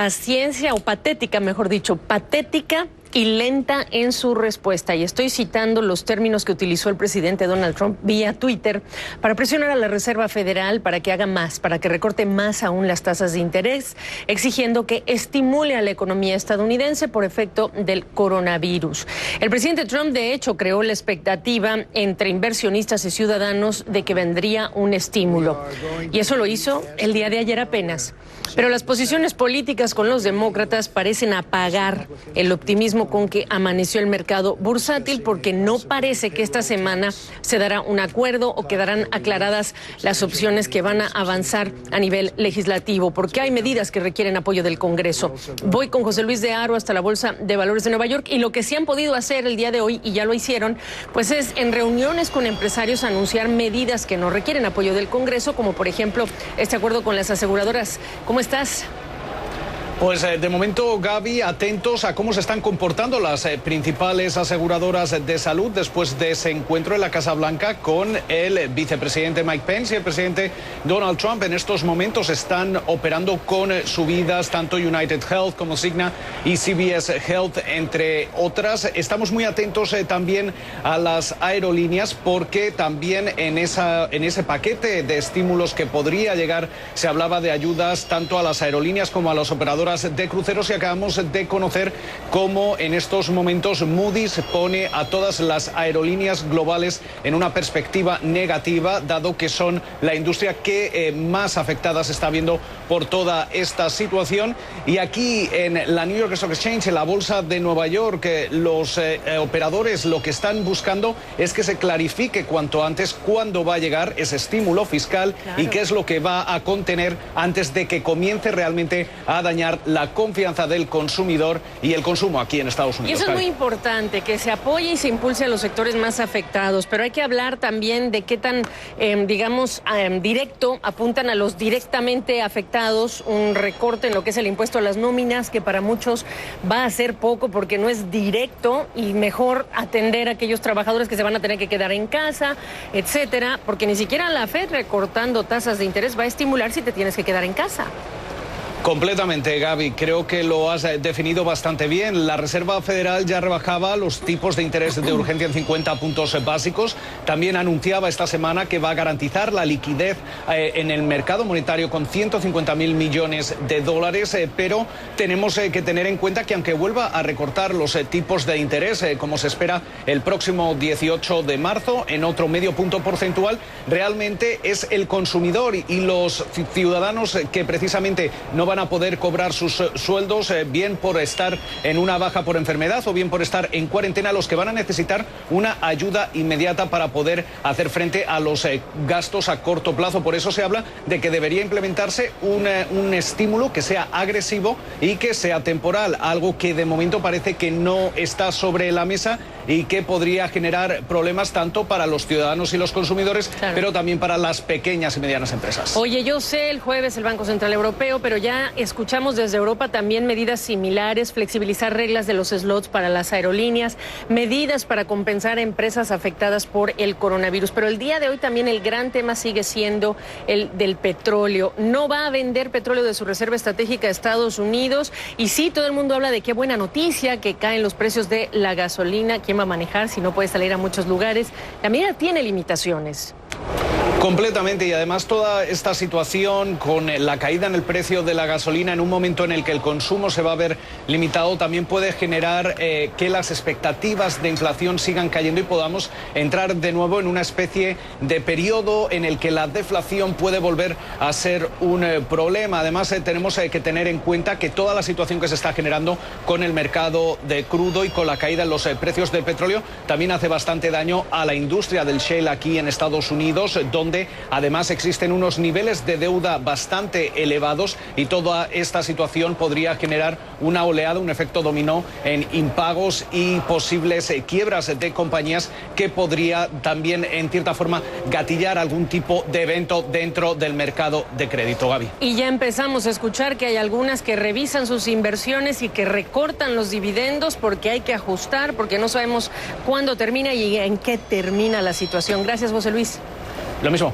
paciencia, o patética, mejor dicho, patética y lenta en su respuesta. Y estoy citando los términos que utilizó el presidente Donald Trump vía Twitter para presionar a la Reserva Federal para que haga más, para que recorte más aún las tasas de interés, exigiendo que estimule a la economía estadounidense por efecto del coronavirus. El presidente Trump, de hecho, creó la expectativa entre inversionistas y ciudadanos de que vendría un estímulo. Y eso lo hizo el día de ayer apenas. Pero las posiciones políticas con los demócratas parecen apagar el optimismo con que amaneció el mercado bursátil, porque no parece que esta semana se dará un acuerdo o quedarán aclaradas las opciones que van a avanzar a nivel legislativo, porque hay medidas que requieren apoyo del Congreso. Voy con José Luis de Haro hasta la Bolsa de Valores de Nueva York, y lo que sí han podido hacer el día de hoy, y ya lo hicieron, pues es en reuniones con empresarios anunciar medidas que no requieren apoyo del Congreso, como por ejemplo este acuerdo con las aseguradoras. ¿Cómo estás? Pues de momento, Gaby, atentos a cómo se están comportando las principales aseguradoras de salud después de ese encuentro en la Casa Blanca con el vicepresidente Mike Pence y el presidente Donald Trump. En estos momentos están operando con subidas tanto United Health como Cigna y CVS Health, entre otras. Estamos muy atentos también a las aerolíneas, porque también en ese paquete de estímulos que podría llegar se hablaba de ayudas tanto a las aerolíneas como a los operadores de cruceros, y acabamos de conocer cómo en estos momentos Moody's pone a todas las aerolíneas globales en una perspectiva negativa, dado que son la industria que más afectada se está viendo por toda esta situación. Y aquí en la New York Stock Exchange, en la Bolsa de Nueva York, los operadores lo que están buscando es que se clarifique cuanto antes cuándo va a llegar ese estímulo fiscal, claro, y qué es lo que va a contener antes de que comience realmente a dañar la confianza del consumidor y el consumo aquí en Estados Unidos. Y eso es muy importante, que se apoye y se impulse a los sectores más afectados, pero hay que hablar también de qué tan, directo apuntan a los directamente afectados. Un recorte en lo que es el impuesto a las nóminas, que para muchos va a ser poco porque no es directo, y mejor atender a aquellos trabajadores que se van a tener que quedar en casa, etcétera, porque ni siquiera la Fed, recortando tasas de interés, va a estimular si te tienes que quedar en casa. Completamente, Gaby. Creo que lo has definido bastante bien. La Reserva Federal ya rebajaba los tipos de interés de urgencia en 50 puntos básicos. También anunciaba esta semana que va a garantizar la liquidez en el mercado monetario con 150.000 millones de dólares. Pero tenemos que tener en cuenta que aunque vuelva a recortar los tipos de interés, como se espera el próximo 18 de marzo, en otro medio punto porcentual, realmente es el consumidor y los ciudadanos que precisamente no van a poder cobrar sus sueldos, bien por estar en una baja por enfermedad o bien por estar en cuarentena, los que van a necesitar una ayuda inmediata para poder hacer frente a los gastos a corto plazo. Por eso se habla de que debería implementarse un estímulo que sea agresivo y que sea temporal, algo que de momento parece que no está sobre la mesa y que podría generar problemas tanto para los ciudadanos y los consumidores, claro, pero también para las pequeñas y medianas empresas. Oye, yo sé, el jueves el Banco Central Europeo, pero ya escuchamos desde Europa también medidas similares: flexibilizar reglas de los slots para las aerolíneas, medidas para compensar a empresas afectadas por el coronavirus. Pero el día de hoy también el gran tema sigue siendo el del petróleo. No va a vender petróleo de su reserva estratégica a Estados Unidos, y sí, todo el mundo habla de qué buena noticia, que caen los precios de la gasolina. ¿Quién va a manejar si no puede salir a muchos lugares? La medida tiene limitaciones. Completamente, y además toda esta situación con la caída en el precio de la gasolina en un momento en el que el consumo se va a ver limitado también puede generar que las expectativas de inflación sigan cayendo y podamos entrar de nuevo en una especie de periodo en el que la deflación puede volver a ser un problema. Además tenemos que tener en cuenta que toda la situación que se está generando con el mercado de crudo y con la caída en los precios del petróleo también hace bastante daño a la industria del shale aquí en Estados Unidos, donde además existen unos niveles de deuda bastante elevados, y toda esta situación podría generar una oleada, un efecto dominó en impagos y posibles quiebras de compañías, que podría también en cierta forma gatillar algún tipo de evento dentro del mercado de crédito, Gaby. Y ya empezamos a escuchar que hay algunas que revisan sus inversiones y que recortan los dividendos porque hay que ajustar, porque no sabemos cuándo termina y en qué termina la situación. Gracias, José Luis. Lo mismo.